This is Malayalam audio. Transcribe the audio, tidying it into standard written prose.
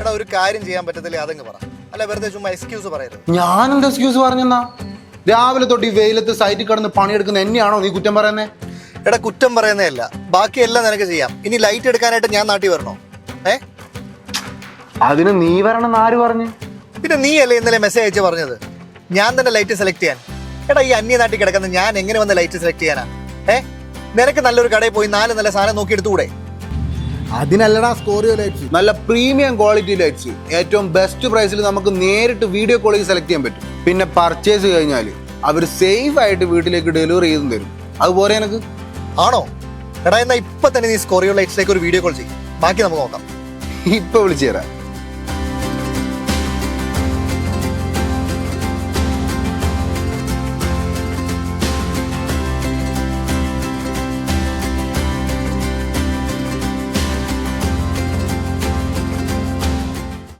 എടാ ഒരു കാര്യം ചെയ്യാൻ പറ്റത്തില്ലേ അതങ്ങ് പറ. അല്ല വെറുതെ ചുമ്മാ എക്സ്ക്യൂസ് പറയരുത്. ഞാൻ എന്താ എക്സ്ക്യൂസ് പറഞ്ഞെന്നാ? രാവിലെ തൊട്ട് ഈ വെയിലത്ത് സൈറ്റിൽ കിടന്ന് പണിയെടുക്കുന്ന എന്നെയാണോ നീ കുറ്റം പറയുന്നേ? എടാ കുറ്റം പറയുന്നതല്ല, ബാക്കിയെല്ലാം നിനക്ക് ചെയ്യാം. ഇനി ലൈറ്റ് എടുക്കാനായിട്ട് ഞാൻ നാട്ടിൽ വരണോ? അതിന് നീ വരണമെന്ന് ആര് പറഞ്ഞു? പിന്നെ നീ അല്ലേ ഇന്നലെ മെസ്സേജ് അയച്ച് പറഞ്ഞത് ഞാൻ തന്നെ ലൈറ്റ് സെലക്ട് ചെയ്യാൻ. എടാ ഈ അന്യ നാട്ടിൽ കിടക്കുന്ന ഞാൻ എങ്ങനെ വന്ന് ലൈറ്റ് സെലക്ട് ചെയ്യാനാ? നിനക്ക് നല്ലൊരു കടയിൽ പോയി 4 നല്ല സാധനം നോക്കി എടുത്തുകൂടെ? അതിനല്ലടാ സ്കോറിയോ ലൈറ്റ്സ്, നല്ല പ്രീമിയം ക്വാളിറ്റി ലൈറ്റ്സ്, ഏറ്റവും ബെസ്റ്റ് പ്രൈസിൽ നമുക്ക് നേരിട്ട് വീഡിയോ കോളിൽ സെലക്ട് ചെയ്യാൻ പറ്റും. പിന്നെ പർച്ചേസ് കഴിഞ്ഞാൽ അവർ സേഫ് ആയിട്ട് വീട്ടിലേക്ക് ഡെലിവറി ചെയ്തും തരും. അതുപോലെ എനിക്ക് ആണോ? എടാ എന്നാ ഇപ്പൊ തന്നെ നീ സ്കോറിയോ ലൈറ്റ്സിലേക്ക് ഒരു വീഡിയോ കോൾ ചെയ്യും, ബാക്കി നമുക്ക് നോക്കാം. ഇപ്പൊ വിളിച്ചു തരാം.